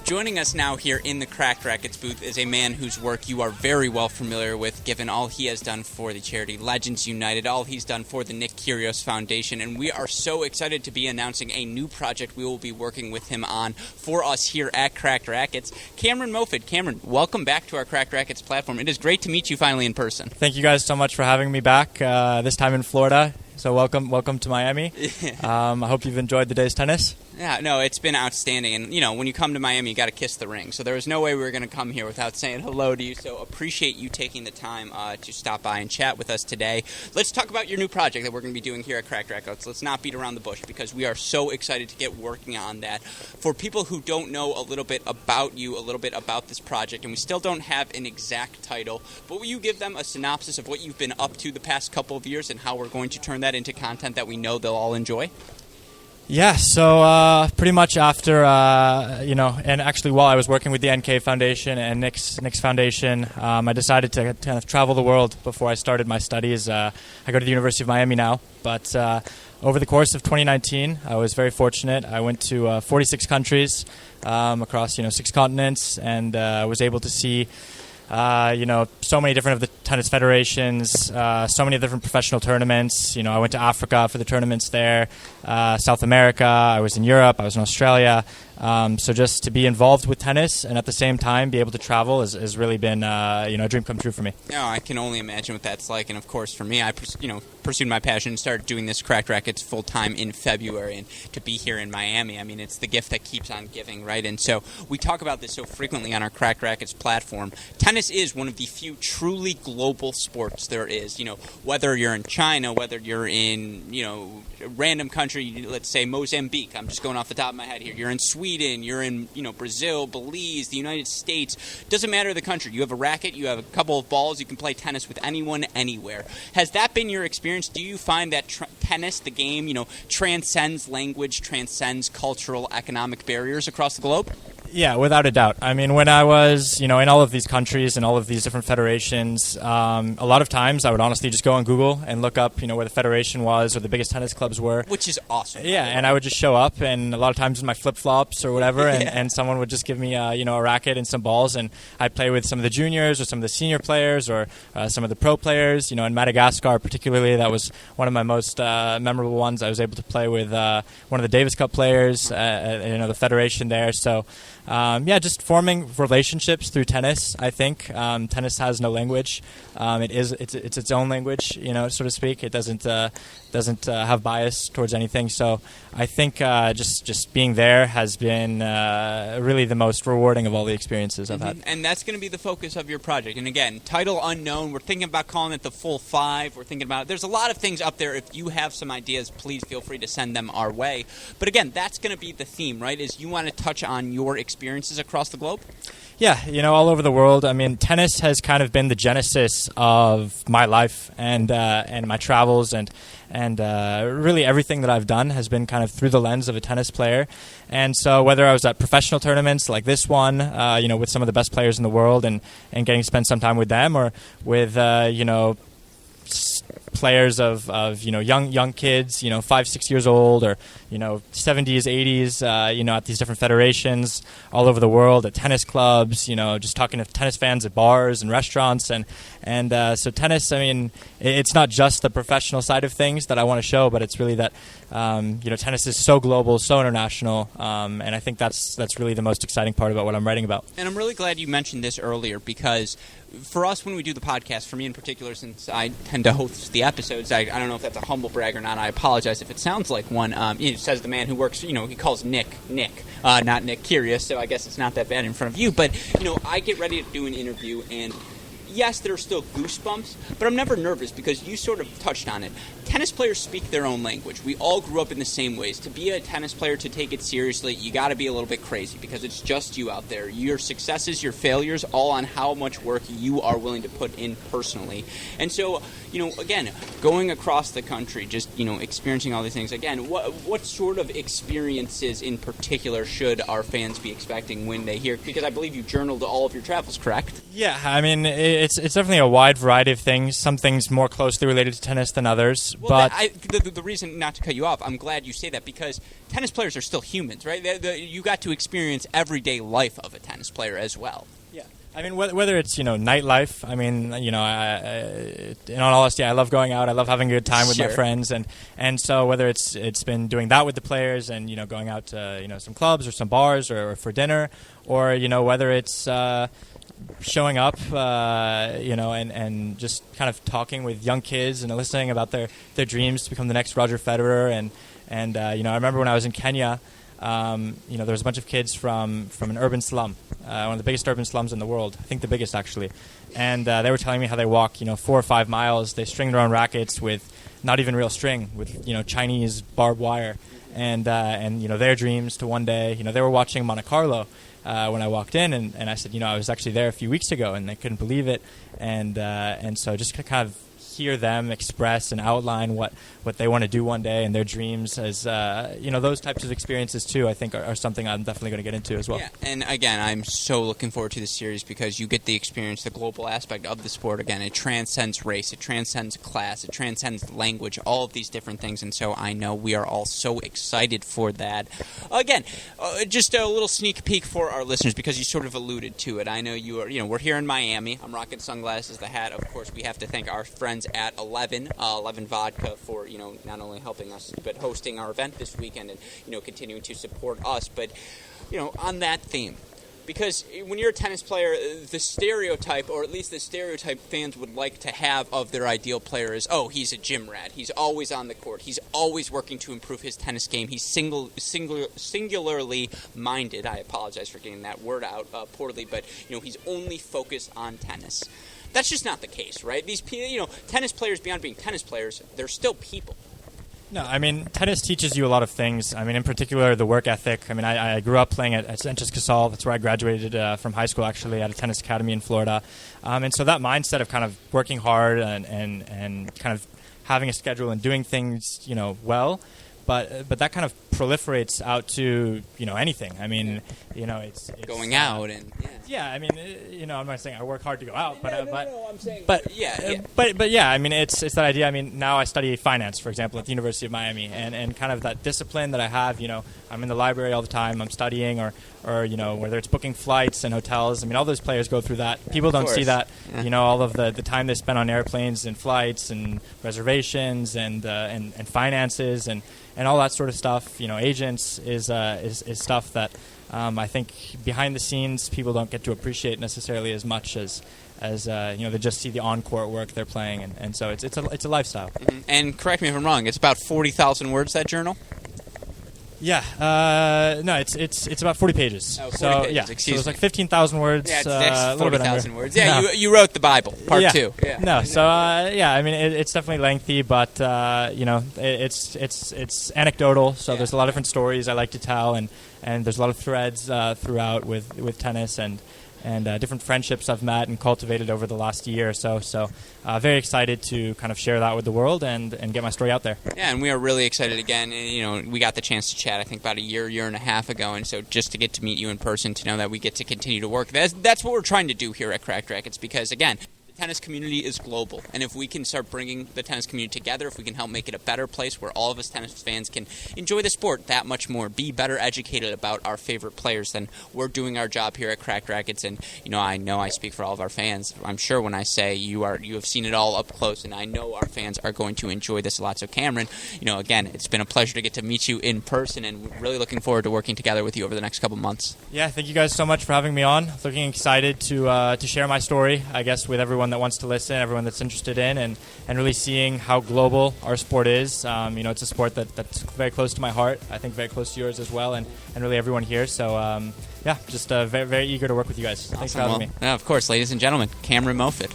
Joining us now here in the Cracked Racquets booth is a man whose work you are very well familiar with, given all he has done for the charity Legends United, all he's done for the Nick Kyrgios Foundation, and we are so excited to be announcing a new project we will be working with him on for us here at Cracked Racquets. Cameron Mofid. Cameron, welcome back to our Cracked Racquets platform. It is great to meet you finally in person. Thank you guys so much for having me back, this time in Florida. So welcome to Miami. I hope you've enjoyed the day's tennis. Yeah, no, it's been outstanding. And, you know, when you come to Miami, you got to kiss the ring. So there was no way we were going to come here without saying hello to you. So appreciate you taking the time to stop by and chat with us today. Let's talk about your new project that we're going to be doing here at Cracked Racquets. Let's not beat around the bush because we are so excited to get working on that. For people who don't know a little bit about you, a little bit about this project, and we still don't have an exact title, but will you give them a synopsis of what you've been up to the past couple of years and how we're going to turn that into content that we know they'll all enjoy? Yeah, so pretty much after, and actually while I was working with the NK Foundation and Nick's Foundation, I decided to kind of travel the world before I started my studies. I go to the University of Miami now, but over the course of 2019, I was very fortunate. I went to 46 countries across, 6 continents, and was able to see so many different of the tennis federations, so many different professional tournaments. I went to Africa for the tournaments there, South America, I was in Europe, I was in Australia. So just to be involved with tennis and at the same time be able to travel has really been a dream come true for me. No, I can only imagine what that's like. And of course, for me, I pursued my passion and started doing this Cracked Racquets full time in February. And to be here in Miami, I mean, it's the gift that keeps on giving, right? And so we talk about this so frequently on our Cracked Racquets platform. Tennis is one of the few truly global sports there is. Whether you're in China, whether you're in a random country, let's say Mozambique. I'm just going off the top of my head here. You're in Sweden, you're in Brazil, Belize, the United States. Doesn't matter the country. You have a racket, you have a couple of balls, you can play tennis with anyone, anywhere. Has that been your experience? Do you find that tennis, the game, transcends language, transcends cultural, economic barriers across the globe? Yeah, without a doubt. I mean, when I was, in all of these countries and all of these different federations, a lot of times I would honestly just go on Google and look up, where the federation was or the biggest tennis clubs were. Which is awesome. Yeah, and I would just show up, and a lot of times in my flip-flops or whatever, and someone would just give me, a racket and some balls, and I'd play with some of the juniors or some of the senior players or some of the pro players. In Madagascar particularly, that was one of my most memorable ones. I was able to play with one of the Davis Cup players, the federation there. So, just forming relationships through tennis. I think tennis has no language. It's its own language, so to speak. It doesn't have bias towards anything. So I think just being there has been really the most rewarding of all the experiences I've had. And that's going to be the focus of your project. And again, title unknown. We're thinking about calling it the Full Five. We're thinking about there's a lot of things up there. If you have some ideas, please feel free to send them our way. But again, that's going to be the theme, right? Is you want to touch on your experiences across the globe? Yeah, all over the world. I mean, tennis has kind of been the genesis of my life and my travels and really everything that I've done has been kind of through the lens of a tennis player. And so whether I was at professional tournaments like this one, with some of the best players in the world and getting to spend some time with them, or with players of young kids, 5-6 years old, or 70s, 80s, at these different federations all over the world, at tennis clubs, just talking to tennis fans at bars and restaurants, and so tennis. I mean, it's not just the professional side of things that I want to show, but it's really that tennis is so global, so international, and I think that's really the most exciting part about what I'm writing about. And I'm really glad you mentioned this earlier because for us, when we do the podcast, for me in particular, since I tend to host the episodes, I don't know if that's a humble brag or not. I apologize if it sounds like one. It says the man who works, he calls Nick, not Nick Kyrgios, so I guess it's not that bad in front of you. But, I get ready to do an interview, and yes, there are still goosebumps, but I'm never nervous because you sort of touched on it. Tennis players speak their own language. We all grew up in the same ways. To be a tennis player, to take it seriously, you got to be a little bit crazy because it's just you out there. Your successes, your failures, all on how much work you are willing to put in personally. And so, again, going across the country, just, experiencing all these things, again, what sort of experiences in particular should our fans be expecting when they hear? Because I believe you journaled all of your travels, correct? Yeah, I mean, it's definitely a wide variety of things. Some things more closely related to tennis than others. Well, but the reason, not to cut you off, I'm glad you say that because tennis players are still humans, right? You got to experience everyday life of a tennis player as well. Yeah, I mean, whether it's nightlife. I mean, in all honesty, I love going out. I love having a good time with my friends, and so whether it's been doing that with the players and going out to some clubs or some bars or for dinner, or whether it's showing up, and just kind of talking with young kids and listening about their dreams to become the next Roger Federer. And I remember when I was in Kenya, there was a bunch of kids from an urban slum, one of the biggest urban slums in the world. I think the biggest, actually. And they were telling me how they walk, 4 or 5 miles. They string their own rackets with not even real string, with, Chinese barbed wire. And their dreams to one day, they were watching Monte Carlo when I walked in, and I said, I was actually there a few weeks ago, and they couldn't believe it, and so just to kind of hear them express and outline what they want to do one day and their dreams, as those types of experiences too, I think are something I'm definitely going to get into as well. Yeah, and again, I'm so looking forward to this series because you get the experience, the global aspect of the sport. Again, it transcends race, it transcends class, it transcends language, all of these different things, and so I know we are all so excited for that. Again, just a little sneak peek for our listeners because you sort of alluded to it. I know you are, we're here in Miami. I'm rocking sunglasses, the hat. Of course, we have to thank our friends at 11 Vodka for not only helping us but hosting our event this weekend and continuing to support us. But on that theme, because when you're a tennis player, the stereotype, or at least the stereotype fans would like to have of their ideal player is, oh, he's a gym rat. He's always on the court. He's always working to improve his tennis game. He's singularly minded. I apologize for getting that word out poorly, but he's only focused on tennis. That's just not the case, right? These tennis players, beyond being tennis players, they're still people. No, I mean, tennis teaches you a lot of things. I mean, in particular, the work ethic. I mean, I grew up playing at Sanchez Casal. That's where I graduated from high school, actually, at a tennis academy in Florida. And so that mindset of kind of working hard and kind of having a schedule and doing things, well, but that kind of proliferates out to anything. I mean, it's going out and yeah. I mean, I'm not saying I work hard to go out, but I'm saying, but yeah. I mean, it's that idea. I mean, now I study finance, for example, at the University of Miami, and kind of that discipline that I have. I'm in the library all the time. I'm studying, or whether it's booking flights and hotels. I mean, all those players go through that. People don't see that. Yeah. All of the time they spend on airplanes and flights and reservations and finances and all that sort of stuff. Agents is stuff that I think behind the scenes people don't get to appreciate necessarily as much as they just see the on-court work they're playing, and so it's a lifestyle. Mm-hmm. And correct me if I'm wrong, it's about 40,000 words, that journal? Yeah, no, it's about 40 pages. Oh, 40 pages, yeah, excuse me. It's like 15,000 words. Yeah, it's 40,000 words. Yeah, no. you wrote the Bible, part 2. Yeah. No, so yeah, I mean it's definitely lengthy, but it's anecdotal. So there's a lot of different stories I like to tell, and there's a lot of threads throughout with tennis and different friendships I've met and cultivated over the last year or so. So very excited to kind of share that with the world and get my story out there. Yeah, and we are really excited again. And, we got the chance to chat, I think, about a year and a half ago. And so just to get to meet you in person, to know that we get to continue to work, that's what we're trying to do here at Cracked Racquets. Because, again, tennis community is global, and if we can start bringing the tennis community together, if we can help make it a better place where all of us tennis fans can enjoy the sport that much more, be better educated about our favorite players, then we're doing our job here at Cracked Racquets. And I know I speak for all of our fans, I'm sure, when I say you have seen it all up close, and I know our fans are going to enjoy this a lot. So Cameron, again, it's been a pleasure to get to meet you in person, and really looking forward to working together with you over the next couple months. Yeah, thank you guys so much for having me on. Looking excited to share my story, I guess, with everyone everyone that wants to listen, everyone that's interested in, and really seeing how global our sport is. It's a sport that's very close to my heart. I think very close to yours as well, and really everyone here. So, just very, very eager to work with you guys. Thanks for having me. Yeah, of course, ladies and gentlemen, Cameron Mofid.